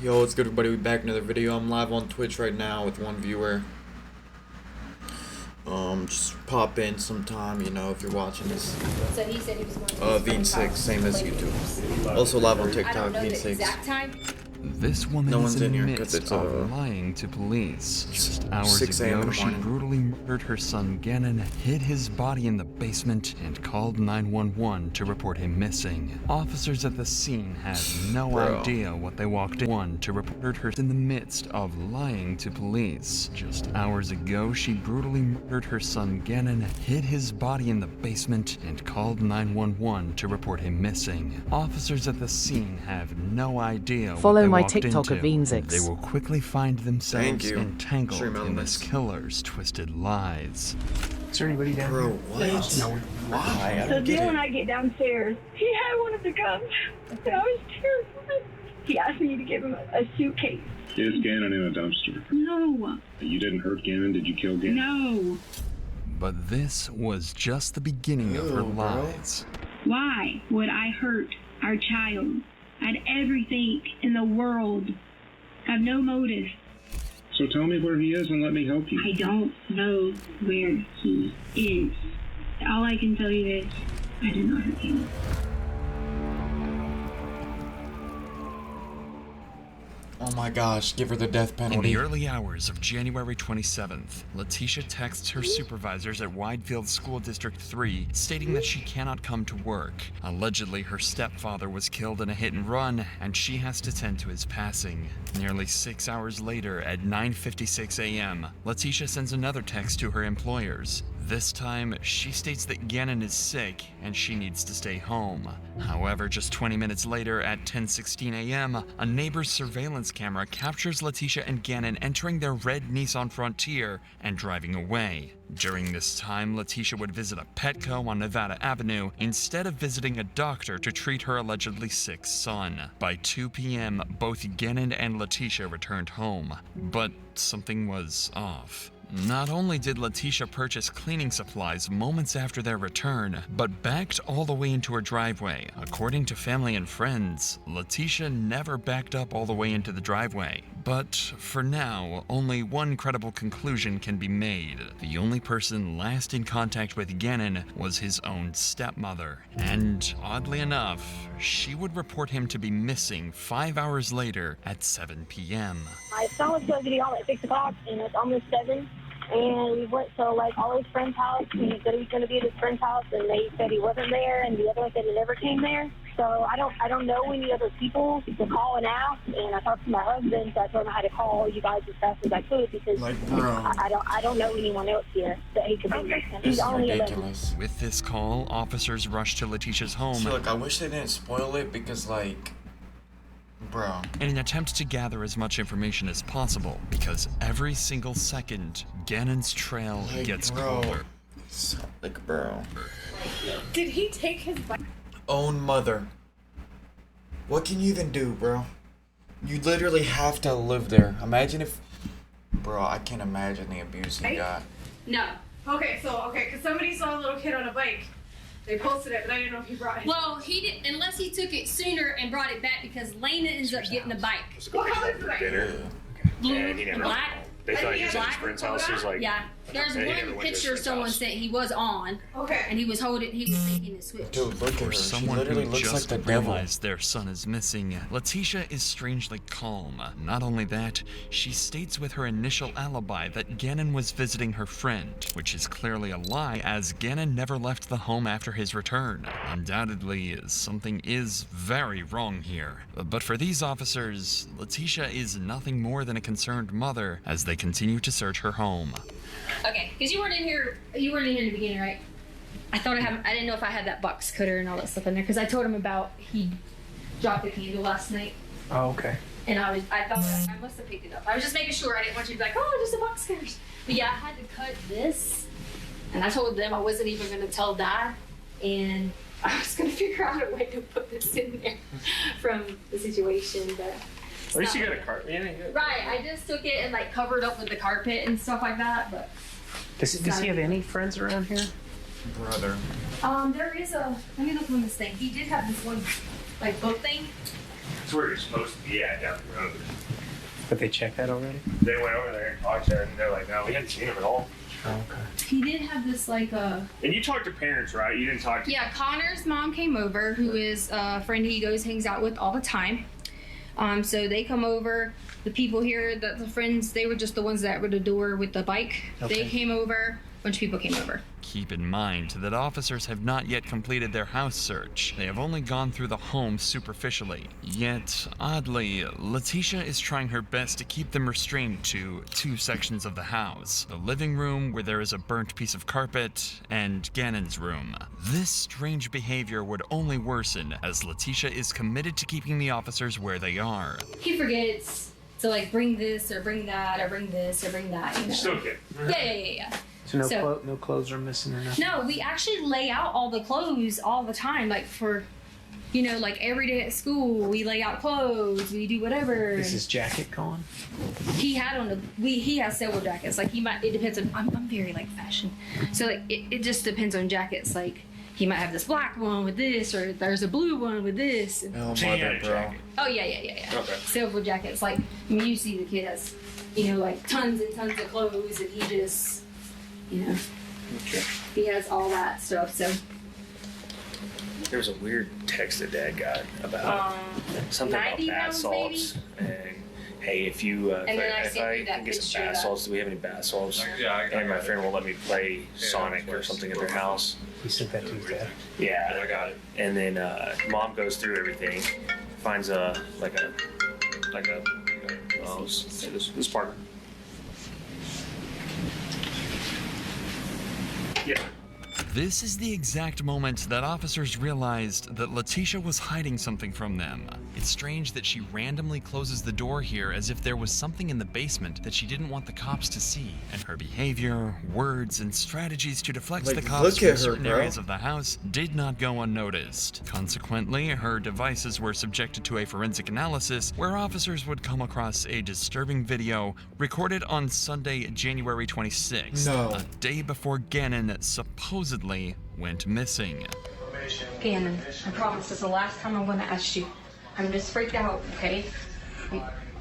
Yo, what's good, everybody? We back in another video. I'm live on Twitch right now with one viewer. Just pop in sometime, you know, if you're watching this. So he said he was going to Veensix, same as YouTube. Also live on TikTok, Veensix. This woman is in the midst of lying to police. Just hours ago, she brutally murdered her son Gannon, hid his body in the basement, and called 911 to report him missing. Officers at the scene had no idea what they walked in to report her in the midst of lying to police. Just hours ago, she brutally murdered her son Gannon, hid his body in the basement, and called 911 to report him missing. Officers at the scene have no idea what they my walked TikTok into. at Veensix. They will quickly find themselves entangled in this killer's twisted lies. Is there anybody down here? What? No. Why? So then when I get downstairs, he had one of the guns, and I was terrified. He asked me to give him a suitcase. Is Gannon in a dumpster? No. You didn't hurt Gannon? Did you kill Gannon? No. But this was just the beginning of her lies. Why would I hurt our child? I had everything in the world. I have no motive. So tell me where he is and let me help you. I don't know where he is. All I can tell you is I did not hurt him. Oh my gosh, give her the death In penalty. the early hours of January 27th, Letitia texts her supervisors at Widefield School District 3 stating that she cannot come to work. Allegedly, her stepfather was killed in a hit and run, and she has to tend to his passing. Nearly 6 hours later, at 9:56 a.m., Letitia sends another text to her employers. This time, she states that Gannon is sick and she needs to stay home. However, just 20 minutes later, at 10:16 a.m., a neighbor's surveillance camera captures Letitia and Gannon entering their red Nissan Frontier and driving away. During this time, Letitia would visit a Petco on Nevada Avenue instead of visiting a doctor to treat her allegedly sick son. By 2 p.m., both Gannon and Letitia returned home, but something was off. Not only did Letitia purchase cleaning supplies moments after their return, but backed all the way into her driveway. According to family and friends, Letitia never backed up all the way into the driveway. But for now, only one credible conclusion can be made. The only person last in contact with Gannon was his own stepmother. And oddly enough, she would report him to be missing 5 hours later at 7 p.m. My son was supposed to be home at 6 o'clock, and it's almost 7. And we went to, all his friends' house. He said he was going to be at his friend's house, and they said he wasn't there, and the other one said he never came there. So I don't know any other people to call and ask, and I talked to my husband, so I told him I had to call you guys as fast as I could because I don't know anyone else here that he could be. He's only Ridiculous. With this call, officers rushed to Letitia's home. So, I wish they didn't spoil it because, bro. In an attempt to gather as much information as possible, because every single second, Gannon's trail gets colder. Bro. Did he take his bike? Own mother. What can you even do, bro? You literally have to live there. Imagine if... Bro, I can't imagine the abuse he got. No. Okay, because somebody saw a little kid on a bike. They posted it, but I didn't know if he brought it. Well, he did, unless he took it sooner and brought it back because Lena ends up getting the bike. What color is the bike? Blue, black. They thought he was at his friend's house. He was like, Yeah. There's one picture someone said he was on. Okay. And he was taking his switch. Dude, look at her. For She someone literally who looks like just the devil. realized their son is missing, Letitia is strangely calm. Not only that, she states with her initial alibi that Gannon was visiting her friend, which is clearly a lie as Gannon never left the home after his return. Undoubtedly, something is very wrong here. But for these officers, Letitia is nothing more than a concerned mother as they continue to search her home. Okay, because you weren't in here in the beginning, right? I didn't know if I had that box cutter and all that stuff in there because I told him about he dropped the candle last night. oh, okay. And I thought I must have picked it up. I was just making sure. I didn't want you to be like, oh, just a box cutters. But yeah, I had to cut this. And I told them I wasn't even going to tell Dad. And I was going to figure out a way to put this in there from the situation. But At least you got a carpet in it. right, I just took it and covered up with the carpet and stuff like that. But Does he have any friends around here? Brother. there is a. Let me look on this thing. He did have this one book thing. It's where you're supposed to be at down the road. But they checked that already? They went over there and talked to her, and they're like, no, we hadn't seen him at all. Oh, okay. He did have this like And you talked to parents, right? You didn't talk to... Yeah, Connor's mom came over, who is a friend he hangs out with all the time. So they come over. The people here, the friends, they were just the ones that were at the door with the bike. Okay. They came over. A bunch of people came over. Keep in mind that officers have not yet completed their house search. They have only gone through the home superficially. Yet, oddly, Letitia is trying her best to keep them restrained to 2 sections of the house. The living room, where there is a burnt piece of carpet, and Gannon's room. This strange behavior would only worsen as Letitia is committed to keeping the officers where they are. He forgets to like bring this or bring that or bring this or bring that. You know? Still kid. Yeah. So no clothes are missing or nothing? No, we actually lay out all the clothes all the time. Like for, like every day at school, we lay out clothes, we do whatever. Is his jacket gone? He had he has several jackets. Like it depends on, I'm very like fashion. So like it just depends on jackets. Like he might have this black one with this, or there's a blue one with this. Oh, So you had mother, a bro. jacket. Oh yeah. Okay. Several jackets. Like, you see the kid has, like tons and tons of clothes, and he just, Okay. he has all that stuff. So There was a weird text that Dad got about something about 90 bath pounds, salts. And hey, if you And then I if sent I you that can get some picture bath that- salts, do we have any bath salts? Yeah, And my friend will let me play Sonic or something at their house. He sent that to his dad. Yeah, I got it. And then Mom goes through everything, finds this part. Yeah. This is the exact moment that officers realized that Letitia was hiding something from them. It's strange that she randomly closes the door here as if there was something in the basement that she didn't want the cops to see. And her behavior, words, and strategies to deflect Like, the cops look from at her, certain bro. areas of the house did not go unnoticed. Consequently, her devices were subjected to a forensic analysis where officers would come across a disturbing video recorded on Sunday, January 26th, No. a day before Gannon supposedly went missing. Gannon, I promise this is the last time I'm gonna ask you. I'm just freaked out, okay?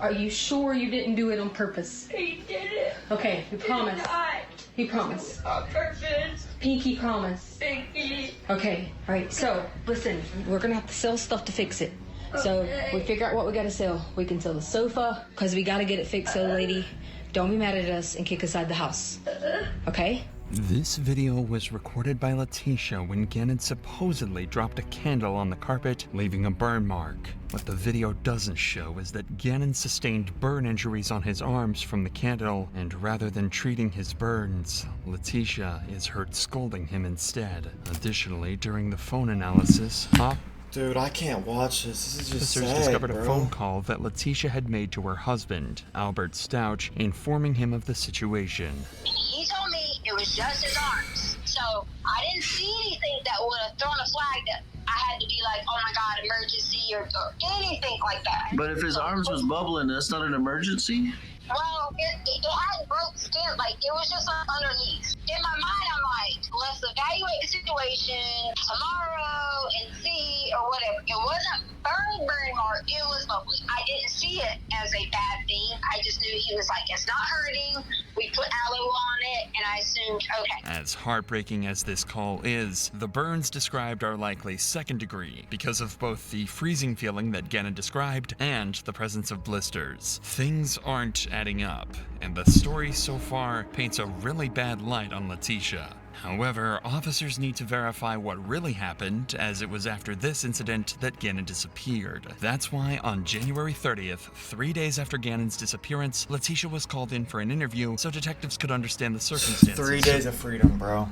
Are you sure you didn't do it on purpose? He did it. Okay, we promise. We promise. On purpose. Pinky promise. Pinky. Okay, alright, so listen, we're gonna have to sell stuff to fix it. So we figure out what we gotta sell. We can sell the sofa, because we gotta get it fixed, so lady, don't be mad at us and kick us out of the house. Okay? This video was recorded by Letitia when Gannon supposedly dropped a candle on the carpet, leaving a burn mark. What the video doesn't show is that Gannon sustained burn injuries on his arms from the candle, and rather than treating his burns, Letitia is heard scolding him instead. Additionally, during the phone analysis, Dude, I can't watch this. This is just officers sad, discovered bro. a phone call that Letitia had made to her husband, Albert Stouch, informing him of the situation. He told me it was just his arms. So I didn't see anything that would have thrown a flag that I had to be like, oh my God, emergency or anything like that. But if his arms was bubbling, that's not an emergency? Well, it had broke skin, like it was just underneath. In my mind, I'm like, let's evaluate the situation tomorrow and see or whatever. It wasn't burn mark, it was bubbly. I didn't see it as a bad thing. I just knew he was like, it's not hurting. We put aloe on it, and I assumed, okay. As heartbreaking as this call is, the burns described are likely second degree because of both the freezing feeling that Gannon described and the presence of blisters. Things aren't adding up, and the story so far paints a really bad light on Letitia. However, officers need to verify what really happened, as it was after this incident that Gannon disappeared. That's why on January 30th, 3 days after Gannon's disappearance, Letitia was called in for an interview so detectives could understand the circumstances. 3 days of freedom, bro.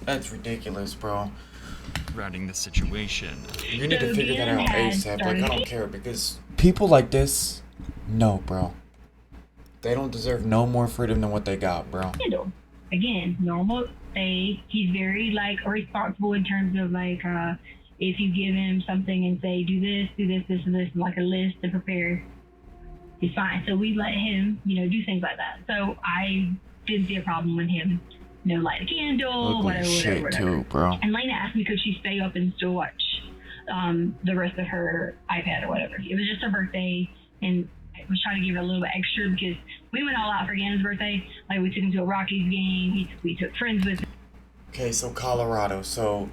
That's ridiculous, bro. Surrounding the situation. You need to figure that out ASAP. Like, I don't care, because people like this, no, bro. They don't deserve no more freedom than what they got, bro. Again, normal. He's very responsible in terms of if you give him something and say do this, and this, like a list to prepare, he's fine. So we let him, do things like that. So I didn't see a problem with him, light a candle, Ugly shit whatever. too, bro. And Lena asked me could she stay up and still watch the rest of her iPad or whatever. It was just her birthday, and I was trying to give it a little bit extra because we went all out for Gannon's birthday. Like, we took him to a Rockies game. We took friends with him. Okay, so Colorado. So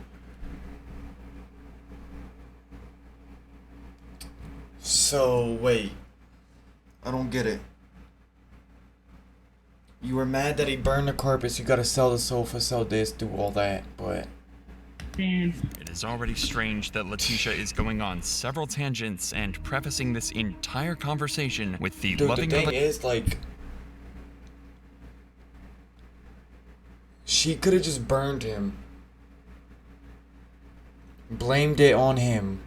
wait. I don't get it. You were mad that he burned the carpets. You gotta sell the sofa, sell this, do all that, but... It is already strange that Letitia is going on several tangents and prefacing this entire conversation with the Dude, loving... the thing is, like... She could've just burned him. Blamed it on him.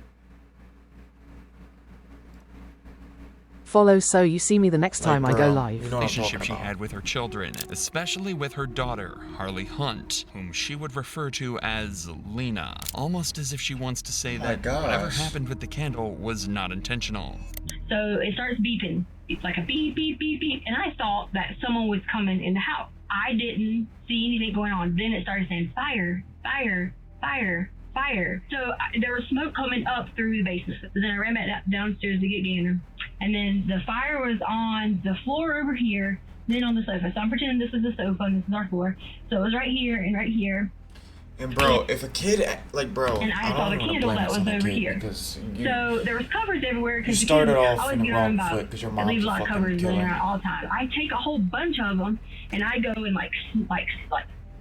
Follow so you see me the next time I go live. Relationship she had with her children, especially with her daughter, Harley Hunt, whom she would refer to as Lena, almost as if she wants to say that whatever happened with the candle was not intentional. So it starts beeping. It's like a beep, beep, beep, beep. And I thought that someone was coming in the house. I didn't see anything going on. Then it started saying fire, fire, fire, fire. So there was smoke coming up through the basement. So then I ran back downstairs to get Gannon. And then the fire was on the floor over here, then on the sofa. So I'm pretending this is the sofa and this is our floor. So it was right here and right here. And bro, if a kid, like bro, and I saw the candle that was over here. So there was covers everywhere because you started off in the wrong foot because your mom leave a lot of covers killing. laying around all the time. I take a whole bunch of them and I go and like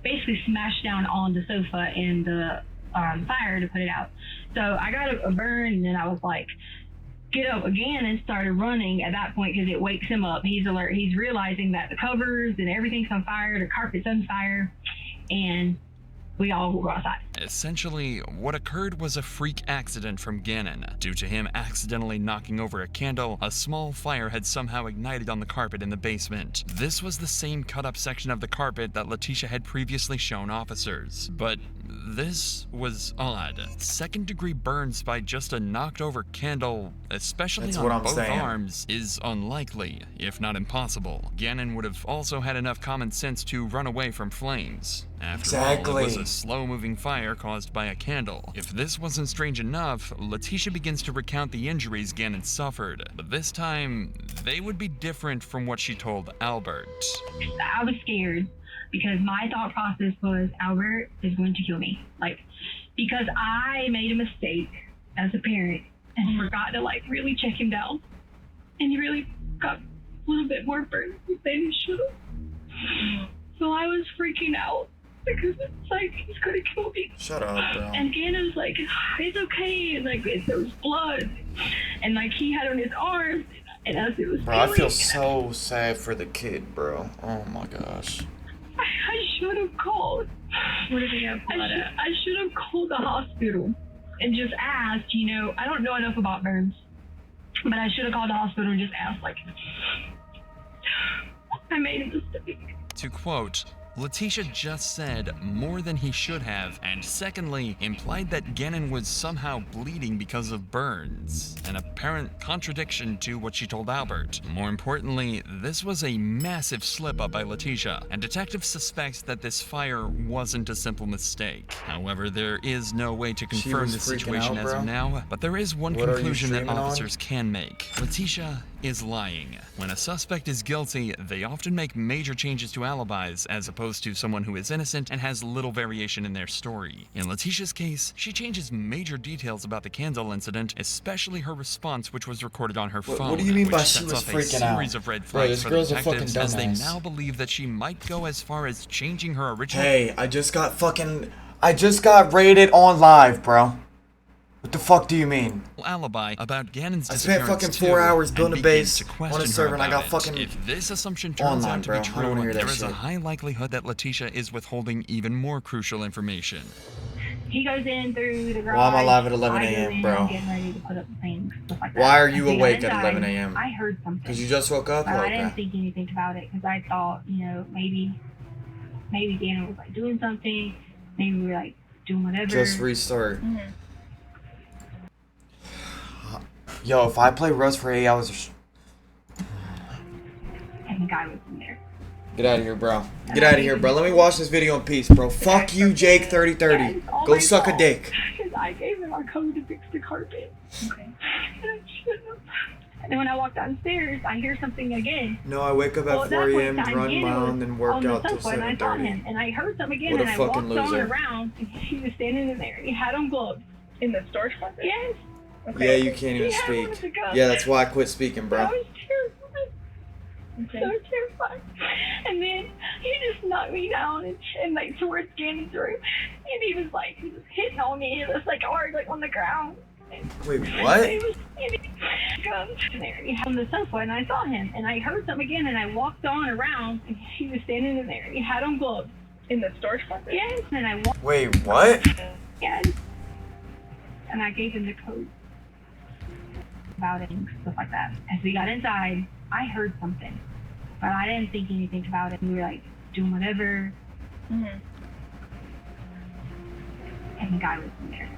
basically smash down on the sofa and the fire to put it out. So I got a burn and then I was like, get up again and started running at that point because it wakes him up. He's alert. He's realizing that the covers and everything's on fire, the carpet's on fire, and we all go outside. Essentially, what occurred was a freak accident from Gannon. Due to him accidentally knocking over a candle, a small fire had somehow ignited on the carpet in the basement. This was the same cut-up section of the carpet that Letitia had previously shown officers. But this was odd. Second-degree burns by just a knocked-over candle, especially on both arms, is unlikely, if not impossible. Gannon would have also had enough common sense to run away from flames. After all, it was a slow-moving fire caused by a candle. If this wasn't strange enough, Letitia begins to recount the injuries Gannon suffered, but this time, they would be different from what she told Albert. I was scared because my thought process was Albert is going to kill me. Because I made a mistake as a parent and forgot to really check him down. And he really got a little bit more burned than he should have. So I was freaking out. Because it's like, he's gonna kill me. Shut up, bro. And Gannon's like, it's okay. And there was blood. And he had on his arms. And as it was bro, I feel so sad for the kid, bro. Oh my gosh. I should have called. What did he have blood at? I should have called the hospital and just asked, I don't know enough about burns. But I should have called the hospital and just asked, I made a mistake. To quote, Letitia just said more than he should have, and secondly, implied that Gannon was somehow bleeding because of burns, an apparent contradiction to what she told Albert. More importantly, this was a massive slip-up by Letitia, and detectives suspect that this fire wasn't a simple mistake. However, there is no way to confirm this situation as of now, but there is one conclusion that officers can make. Letitia is lying. When a suspect is guilty, they often make major changes to alibis as opposed to someone who is innocent and has little variation in their story. In Letitia's case, she changes major details about the candle incident, especially her response, which was recorded on her phone. What do you mean by which she sets was off a freaking out? series of red flags for the girl's a fucking detectives as they dumbass. now believe that she might go as far as changing her original. Hey, I just got rated on live, bro. What the fuck do you mean? Alibi about Gannon's I spent disappearance fucking 4 hours and building a begins base to on a question server her and I got about fucking it. If this assumption turns online, out to bro. be I don't wanna true, hear that there is a shit. high likelihood that Letitia is withholding even more crucial information. He goes in through the garage. Why am I live at 11 I go a.m., in, bro? Getting ready to put up the things, stuff like that. Why are you And awake then at 11 a.m.? I heard something. Because you just woke up? But I Okay. didn't think anything about it because I thought, maybe Dana was doing something. Maybe we were doing whatever. Just restart. Yo, if I play Rust for 8 hours... And the guy was in there. Get out of here, bro. Get out of here, bro. Let me watch this video in peace, bro. Fuck you, Jake 3030. Go suck a dick. Because I gave him our code to fix the carpet. Okay. And I And when I walk downstairs, I hear something again. No, I wake up at 4 a.m. to run around and work out till 7:30. And I heard something again, What a and I fucking walked on loser. around, and he was standing in there. He had on gloves. In the storage closet? Yes. Yeah, you can't even He had one speak. with the gun. Yeah, that's why I quit speaking, I bro. was terrified. So terrified. And then he just knocked me down and like towards scanning through. And he was hitting on me. It was like hard, like on the ground. Wait, what? He was there. He had on the sofa, and I saw him. And I heard something again, and I walked on around, and he was standing in there. He had on gloves. In the storage closet? Yes. And I walked. Wait, what? Yes. And I gave him the code about it and stuff like that. As we got inside, I heard something, but I didn't think anything about it. We were like doing whatever. Mm-hmm. And the guy was in there.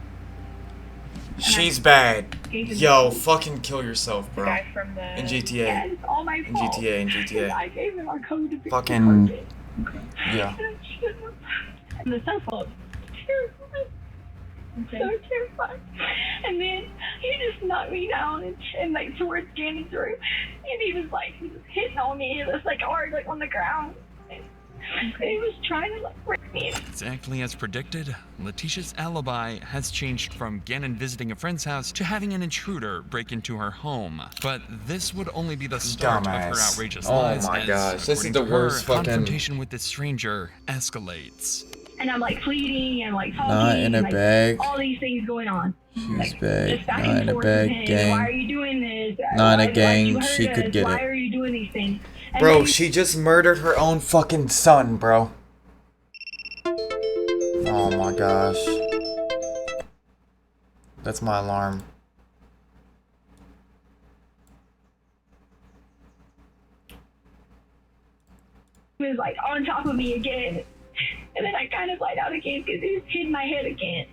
She's bad. Gave him Yo, the code. fucking kill yourself, The bro. guy from the... In GTA. Yeah, it's all my In fault. GTA, in And GTA. I gave him our code to be Fucking- perfect. Yeah. And I shouldn't have. And the cell phone. Terrified. So terrified. And then he just knocked me down and like towards scanning through. And he was hitting on me. It was like hard, like on the ground. And he was trying to like break me. Exactly as predicted, Letitia's alibi has changed from Gannon visiting a friend's house to having an intruder break into her home. But this would only be the start of her Dumbass. outrageous Oh lies. my as, gosh, this is according the to her, worst fucking- confrontation with this stranger escalates. And I'm like pleading and like talking. Not in a and, like, bag. all these things going on. She's Just bad. back Not and in a forth bad with him. Why are gang. you doing this? Not in a Why gang, you hurt she could us? get Why it. are you doing these things? And Bro, then she just murdered her own fucking son, bro. Oh my gosh. That's my alarm. he was like on top of me again. And then I kind of lied out again because he was hitting my head again.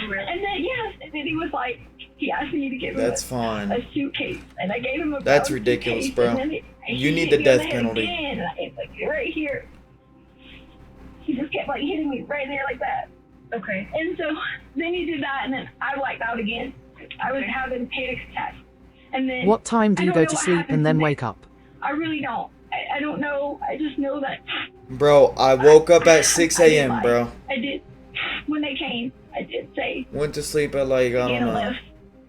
And then, yes, and then he was like, he asked me to give him That's fine. a suitcase. And I gave him a That's brown ridiculous, suitcase, bro. and then You he need hit the me on death head penalty. Again, and I was like, right here. He just kept like hitting me right there like that. Okay. And so then he did that, and then I blacked out again. I was having panic attacks. And then What time do I you don't go know to what sleep happened and then from wake there. up? I really don't. I don't know. I just know that Bro, I woke up at 6 I did a.m., lie. bro. I did. When they came, I did say, Went to sleep at like, I don't Gannon know, left.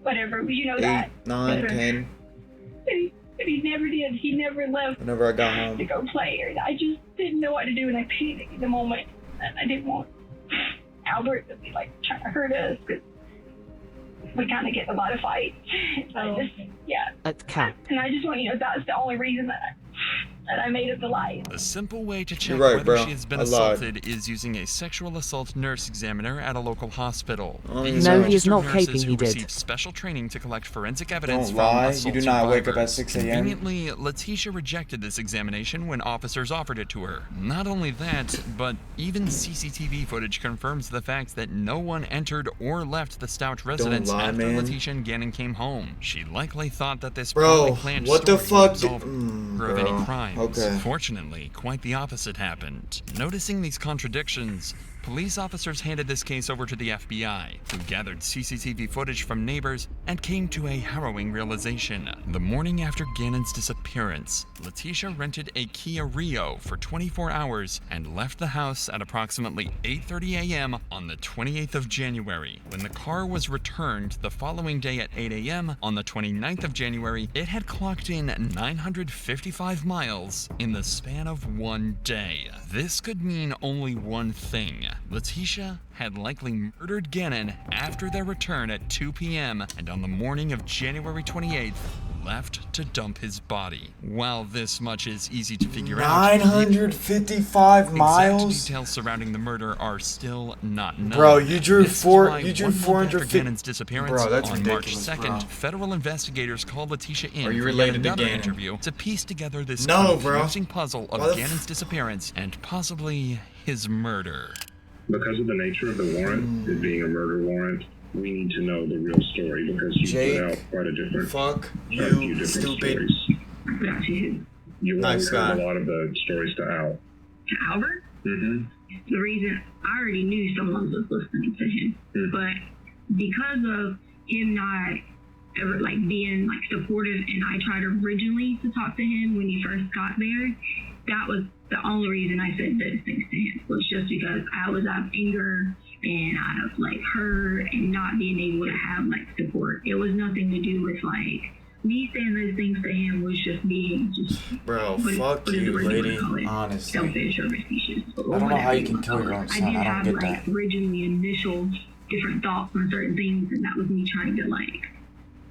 Whatever, but you know 8, that. 9, But- 10, But he never did. He never left whenever I got to home. go play. Or I just didn't know what to do, and I panicked at the moment. And I didn't want Albert to be like trying to hurt us because we kind of get a lot of fights. So I just, yeah. At cap. And I just want you to know that's the only reason that I made up the lie. The simple way to check You're right, whether bro. she has been I lied. assaulted is using a sexual assault nurse examiner at a local hospital. Oh, These no, are he is registered not nurses caping, who he did. receive special training to collect forensic evidence Don't from lie, you assault do not wake up at survivors. 6 a.m. Conveniently, Letitia rejected this examination when officers offered it to her. Not only that, but even CCTV footage confirms the fact that no one entered or left the Stout residence lie, after man. Letitia and Gannon came home. She likely thought that this Bro, poorly planned what the story would fuck did- absolve her of any bro. crimes. Okay. Fortunately, quite the opposite happened. Noticing these contradictions, police officers handed this case over to the FBI, who gathered CCTV footage from neighbors and came to a harrowing realization. The morning after Gannon's disappearance, Letitia rented a Kia Rio for 24 hours and left the house at approximately 8:30 a.m. on the 28th of January. When the car was returned the following day at 8 a.m. on the 29th of January, it had clocked in 955 miles in the span of one day. This could mean only one thing. Letitia had likely murdered Gannon after their return at 2 p.m. and on the morning of January 28th, left to dump his body. While this much is easy to figure out, 955 exact miles? details surrounding the murder are still not known. Bro, you drew This is four- why you drew 1 month 450 after Gannon's disappearance Bro, that's on March ridiculous, 2nd, bro. federal investigators called Letitia in Are you for yet related to another Gannon? interview to piece together this No, bro. confusing puzzle Why of the f- Gannon's disappearance and possibly his murder. Because of the nature of the warrant, it being a murder warrant, we need to know the real story because you Jake, put out quite a different, fuck quite a few you, different stupid. stories. You Nice only heard guy. a lot of the stories to Al. To Albert? Mm-hmm. The reason I already knew someone was listening to him, but because of him not ever like being like supportive, and I tried originally to talk to him when he first got there. That was the only reason I said those things to him, was just because I was out of anger and out of like hurt and not being able to have like support. It was nothing to do with like me saying those things to him, was just being bro, fuck you, lady. Honestly, selfish or facetious. I don't know how you can kill your own son. I don't get that. Originally initial different thoughts on certain things, and that was me trying to like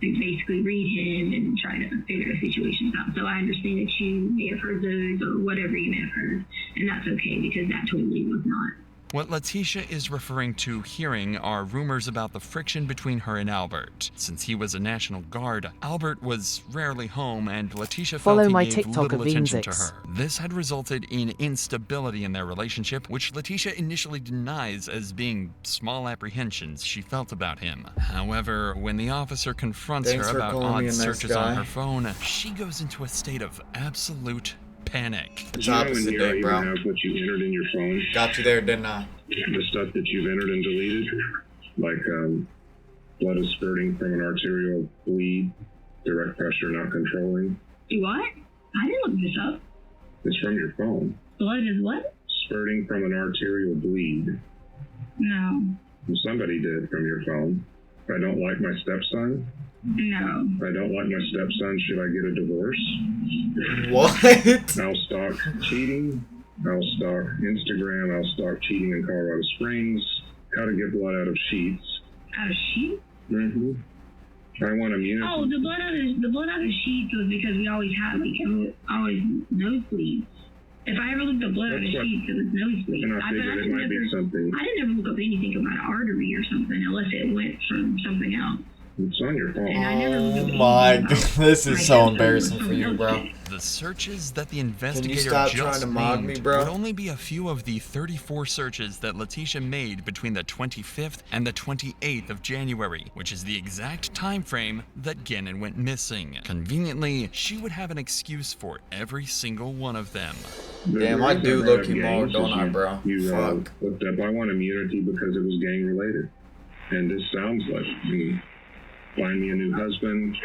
basically read him and try to figure the situations out. So I understand that you may have heard those or whatever you may have heard, and that's okay, because that totally was not. What Letitia is referring to hearing are rumors about the friction between her and Albert. Since he was a National Guard, Albert was rarely home, and Letitia felt Follow he my gave TikTok little of attention to Veensix. her. This had resulted in instability in their relationship, which Letitia initially denies as being small apprehensions she felt about him. However, when the officer confronts Thanks her for about calling me odd a nice searches guy. on her phone, she goes into a state of absolute panic. It's opposite day, bro. You have what you entered in your phone? Got you there, didn't I? The stuff that you've entered and deleted, like blood is spurting from an arterial bleed, direct pressure not controlling. What? I didn't look this up. It's from your phone. Blood is what? Spurting from an arterial bleed. No. Somebody did from your phone. I don't like my stepson. No. I don't like my stepson. Should I get a divorce? What? I'll stalk cheating. I'll stalk Instagram. I'll stalk cheating in Colorado Springs. How to get blood out of sheets. Out of sheets? Mm-hmm. I want immunity. Oh, the blood out of sheets was because we always had always nosebleeds. If I ever looked up blood out of sheets, it was nosebleeds. And I figured it might be something. I didn't ever look up anything about an artery or something unless it went from something else. It's on your phone. Oh my god, this is so embarrassing for you, bro. The searches that the Can you investigator stop just trying to mock me, named bro? would only be a few of the 34 searches that Letitia made between the 25th and the 28th of January, which is the exact time frame that Gannon went missing. Conveniently, she would have an excuse for every single one of them. Damn, I do look you more, don't I, bro? Fuck. Looked up. I want immunity because it was gang related, and this sounds like me. Find me a new husband.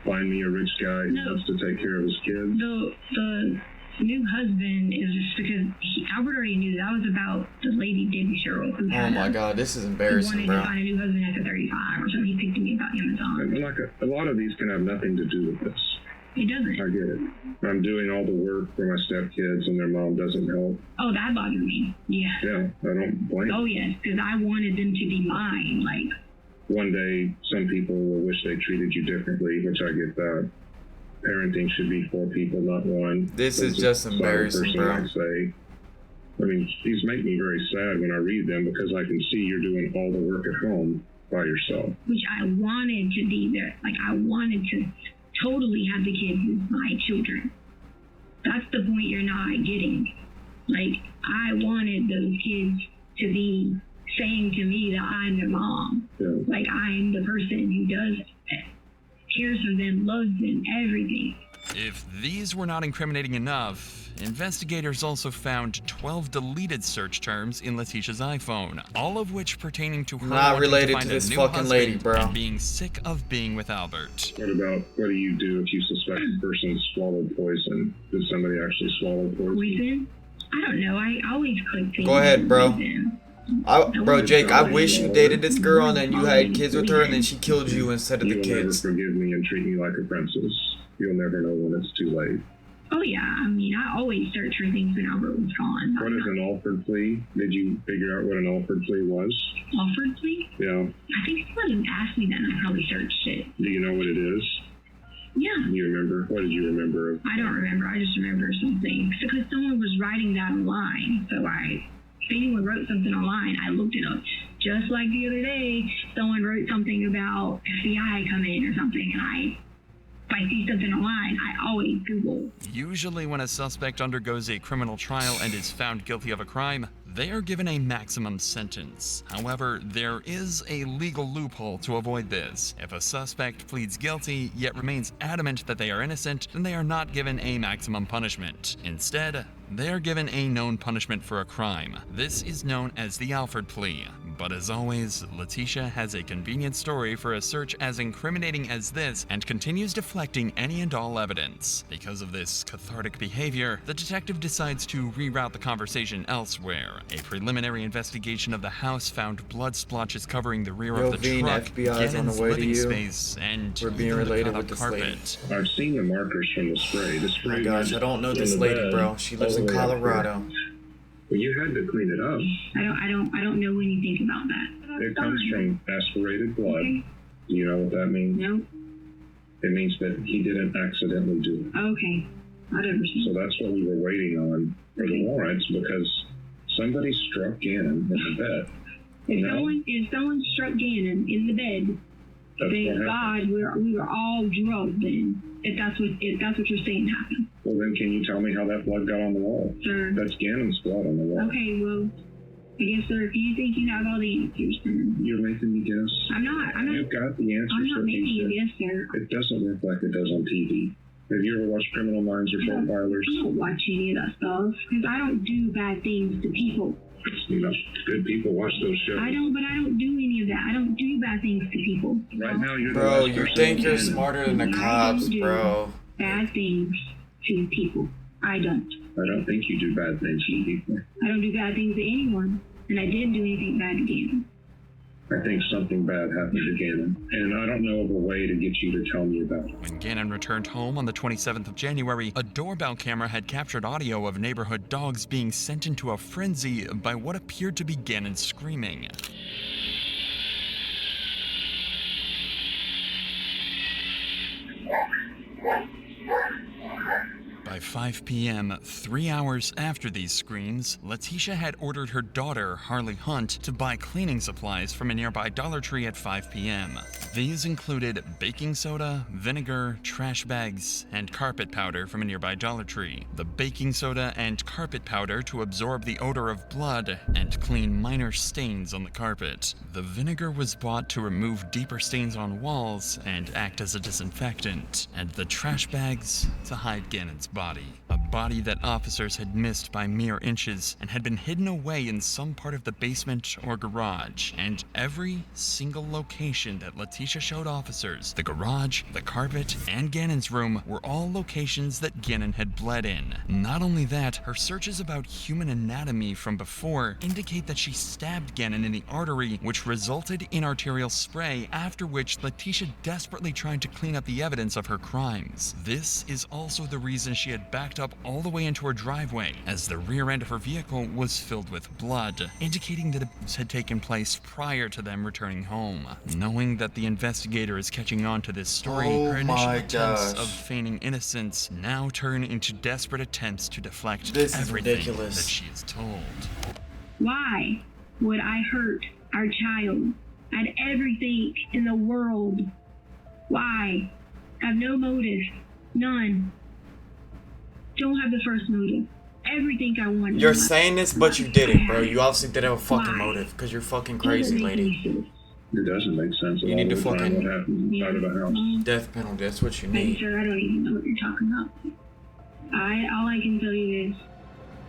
Find me a rich guy who wants to take care of his kids. The new husband is just because Albert already knew that was about the lady Debbie Sherrill who had. Oh my god, this is embarrassing, wanted bro. to find a new husband after 35 or something. He picked me about Amazon. And like a lot of these can have nothing to do with this. It doesn't. I get it. I'm doing all the work for my stepkids and their mom doesn't help. Oh, that bothered me. Yeah. Yeah, I don't blame. Oh yes, because I wanted them to be mine. Like. One day, some people will wish they treated you differently, which I get that. Parenting should be for people, not one. This is just embarrassing, bro. Might say. I mean, these make me very sad when I read them because I can see you're doing all the work at home by yourself. Which I wanted to be there. Like, I wanted to totally have the kids as my children. That's the point you're not getting. Like, I wanted those kids to be saying to me that I'm their mom. Yeah. Like, I'm the person who does cares for them, loves them, everything. If these were not incriminating enough, investigators also found 12 deleted search terms in Letitia's iPhone, all of which pertaining to her Not wanting related find to a this new fucking husband lady, bro. and being sick of being with Albert. What do you do if you suspect a person swallowed poison? Did somebody actually swallow poison? Poison? I don't know. I always click things. Go ahead, bro. Bro, Jake, I wish you dated this girl and then you had kids with her and then she killed you instead of the You'll never kids. forgive me and treat me like a princess. You'll never know when it's too late. Oh yeah, I mean, I always search for things when Albert was gone. What is an Alford plea? Did you figure out what an Alford plea was? Alford plea? Yeah. I think someone asked me that and I probably searched it. Do you know what it is? Yeah. You remember? What did you remember? I don't remember. I just remember something. Because someone was writing that online. So if anyone wrote something online, I looked it up. Just like the other day, someone wrote something about FBI coming or something, and if I see something online, I always Google. Usually when a suspect undergoes a criminal trial and is found guilty of a crime, they are given a maximum sentence. However, there is a legal loophole to avoid this. If a suspect pleads guilty, yet remains adamant that they are innocent, then they are not given a maximum punishment. Instead, they are given a known punishment for a crime. This is known as the Alford plea. But as always, Letitia has a convenient story for a search as incriminating as this and continues deflecting any and all evidence. Because of this cathartic behavior, the detective decides to reroute the conversation elsewhere. A preliminary investigation of the house found blood splotches covering the rear of the Veen, truck, FBI's on the Ginnon's way to living you. space, and We're being even the related cut-up with this carpet. I've seen the markers from the spray. The Oh spray. my gosh, I don't know went this in the lady, bed bro. She lives all in the way up Colorado. there. Well, you had to clean it up. I don't know anything about that. It comes from aspirated blood. Okay. Do you know what that means? No. It means that he didn't accidentally do it. Okay. Whatever. So that's what we were waiting on for the warrants, because somebody struck in the bed. If someone struck Gannon in the bed, thank God we were all drugged then. If that's what you're saying happened. Well, then can you tell me how that blood got on the wall? Sir. That's Gannon's blood on the wall. Okay, well, I guess, sir, if you think you have all the answers, then You're making me guess. I'm not. You've got the answers. I'm not making you guess, sir. It doesn't look like it does on TV. Have you ever watched Criminal Minds or Profilers? I don't watch any of that stuff because I don't do bad things to people. You know, good people watch those shows. But I don't do any of that. I don't do bad things to people. Right now, you're the Bro, last you person think you're in. smarter than the cops, bro. Bad things to people. I don't. I don't think you do bad things to people. I don't do bad things to anyone, and I didn't do anything bad to Gannon. I think something bad happened to Gannon, and I don't know of a way to get you to tell me about it. When Gannon returned home on the 27th of January, a doorbell camera had captured audio of neighborhood dogs being sent into a frenzy by what appeared to be Gannon screaming. By 5 p.m., 3 hours after these screams, Letitia had ordered her daughter, Harley Hunt, to buy cleaning supplies from a nearby Dollar Tree at 5 p.m. These included baking soda, vinegar, trash bags, and carpet powder from a nearby Dollar Tree. The baking soda and carpet powder to absorb the odor of blood and clean minor stains on the carpet. The vinegar was bought to remove deeper stains on walls and act as a disinfectant, and the trash bags to hide Gannon's body. A body that officers had missed by mere inches and had been hidden away in some part of the basement or garage. And every single location that Letitia showed officers, the garage, the carpet, and Gannon's room, were all locations that Gannon had bled in. Not only that, her searches about human anatomy from before indicate that she stabbed Gannon in the artery, which resulted in arterial spray, after which Letitia desperately tried to clean up the evidence of her crimes. This is also the reason she had backed up all the way into her driveway, as the rear end of her vehicle was filled with blood, indicating that it had taken place prior to them returning home. Knowing that the investigator is catching on to this story, her initial attempts of feigning innocence now turn into desperate attempts to deflect everything that she is told. Why would I hurt our child? I had everything in the world. Why? I have no motive. None. Don't have the first motive. Everything I wanted. You're saying this, but you did it, bro. You obviously did have a fucking motive, because you're fucking crazy, lady. It doesn't make sense. You need to what fucking happened inside of the house. death penalty. That's what you I'm need. sure I don't even know what you're talking about. All I can tell you is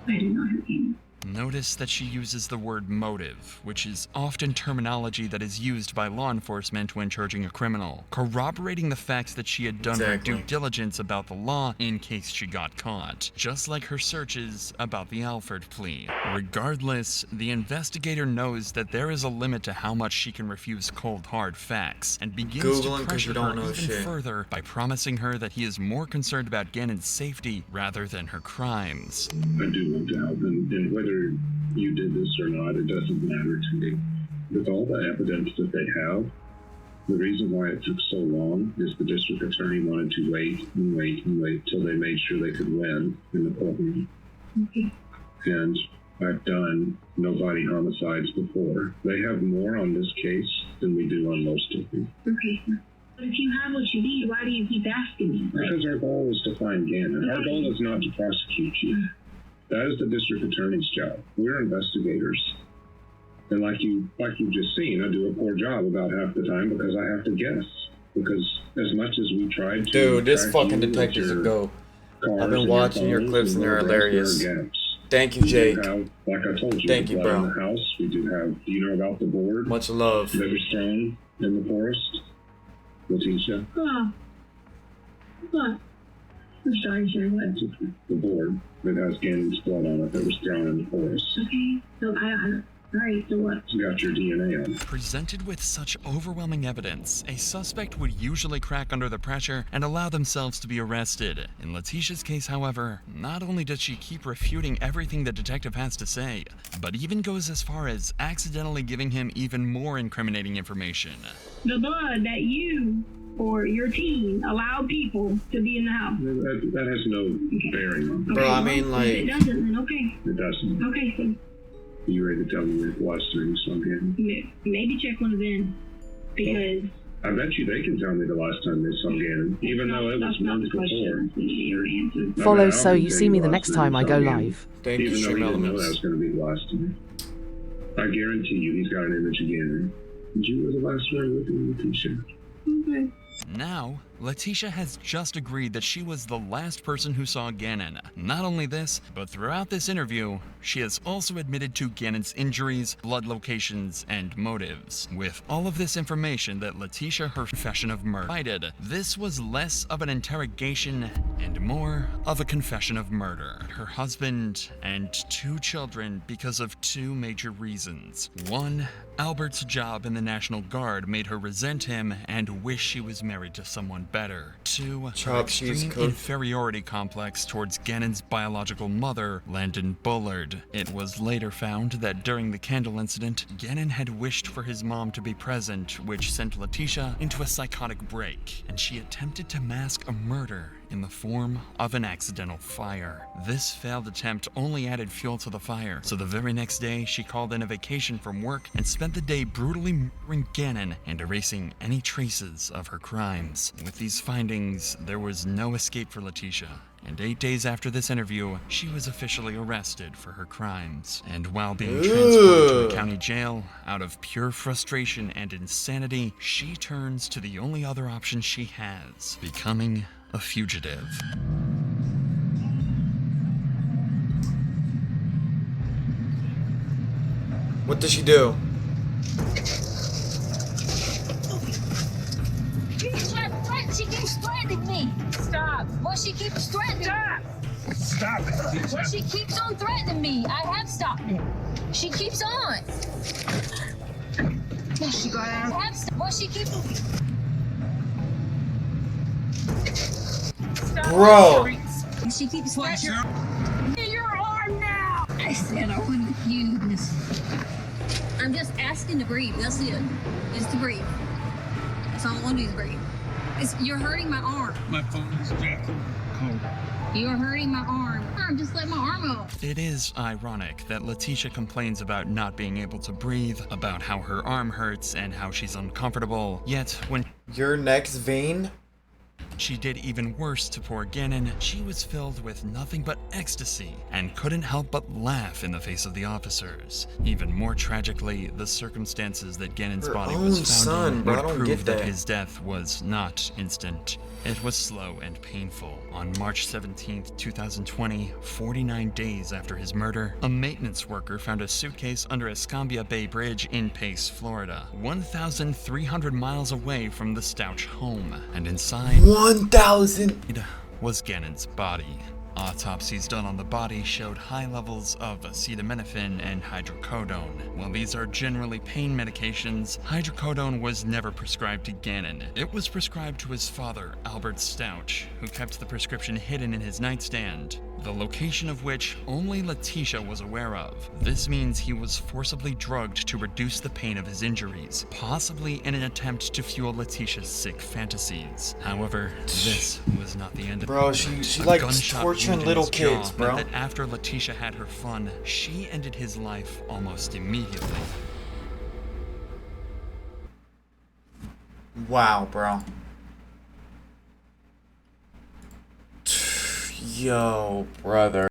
I did not hurt him. Notice that she uses the word motive, which is often terminology that is used by law enforcement when charging a criminal, corroborating the facts that she had done her due diligence about the law in case she got caught, just like her searches about the Alford plea. Regardless, the investigator knows that there is a limit to how much she can refuse cold hard facts, and begins to pressure her even further by promising her that he is more concerned about Gannon's safety rather than her crimes. I do no doubt, and whether you did this or not, it doesn't matter to me. With all the evidence that they have, the reason why it took so long is the district attorney wanted to wait and wait and wait till they made sure they could win in the courtroom. And I've done no body homicides before. They have more on this case than we do on most of them. Okay. But if you have what you need, why do you keep asking me? Because our goal is to find Gannon. Our goal is not to prosecute you. That is the district attorney's job. We're investigators. And like you've just seen, I do a poor job about half the time because I have to guess. Because as much as we tried to... Dude, this fucking detective's a go. I've been watching your clips and they're hilarious. Thank you, Jake. We do have, like I told you, Thank you, blood bro. in the house. We do have. Do you know about the board Much love. that was thrown in the forest, Letitia? What? I'm sorry, sir. What? The board that has Gannon's blood on it that was thrown in the forest. Okay. So alright, so what? It's got your DNA on it. Presented with such overwhelming evidence, a suspect would usually crack under the pressure and allow themselves to be arrested. In Letitia's case, however, not only does she keep refuting everything the detective has to say, but even goes as far as accidentally giving him even more incriminating information. The blood that you or your team allow people to be in the house. That has no bearing on it. Bro, I mean, If like... it doesn't, then okay. It doesn't. Okay, so Are you ready to tell me the last time you saw Gannon? maybe check one of them. Because... I bet you they can tell me the last time they saw Gannon, even though it was months before. Follow so you see me the next time I go live. Thank you, Even though he Stream didn't know Elements. that was going to be the last time. I guarantee you he's got an image of Gannon. And you were the last one with him, Letitia. Okay. Now, Letitia has just agreed that she was the last person who saw Gannon. Not only this, but throughout this interview, she has also admitted to Gannon's injuries, blood locations, and motives. With all of this information that Letitia, her confession of murder, provided, this was less of an interrogation and more of a confession of murder. Her husband and 2 children because of 2 major reasons. 1, Albert's job in the National Guard made her resent him and wish she was married to someone better. 2, her Chop cheese extreme cook. inferiority complex towards Gannon's biological mother, Landon Bullard. It was later found that during the candle incident, Gannon had wished for his mom to be present, which sent Letitia into a psychotic break, and she attempted to mask a murder in the form of an accidental fire. This failed attempt only added fuel to the fire, so the very next day she called in a vacation from work and spent the day brutally murdering Gannon and erasing any traces of her crimes. With these findings, there was no escape for Letitia, and 8 days after this interview, she was officially arrested for her crimes. And while being transported to a county jail, out of pure frustration and insanity, she turns to the only other option she has, becoming a fugitive. What does she do? She keeps threatening me. Stop. Well, she keeps threatening. Stop. Stop it. Well, she keeps on threatening me. I have stopped it. She keeps on. Well, she got out. I have stopped. Well, she keeps. Stop. Bro. She keeps threatening. Your arm now. I said I wouldn't use. I'm just asking to breathe. That's it. Just to breathe. That's all I want to do is breathe. You're hurting my arm. My phone is jacking. You're hurting my arm. Just let my arm go. It is ironic that Letitia complains about not being able to breathe, about how her arm hurts and how she's uncomfortable, yet when your next vein? She did even worse to poor Gannon. She was filled with nothing but ecstasy and couldn't help but laugh in the face of the officers. Even more tragically, the circumstances that Gannon's body was found in would prove that his death was not instant. It was slow and painful. On March 17th, 2020, 49 days after his murder, a maintenance worker found a suitcase under Escambia Bay Bridge in Pace, Florida, 1,300 miles away from the Stouch home. And inside 1,000 was Gannon's body. Autopsies done on the body showed high levels of acetaminophen and hydrocodone. While these are generally pain medications, hydrocodone was never prescribed to Gannon. It was prescribed to his father, Albert Stouch, who kept the prescription hidden in his nightstand, the location of which only Letitia was aware of. This means he was forcibly drugged to reduce the pain of his injuries, possibly in an attempt to fuel Letitia's sick fantasies. However, this was not the end of it. Bro, she likes torturing little kids, bro. That after Letitia had her fun, she ended his life almost immediately. Wow, bro. Yo, brother.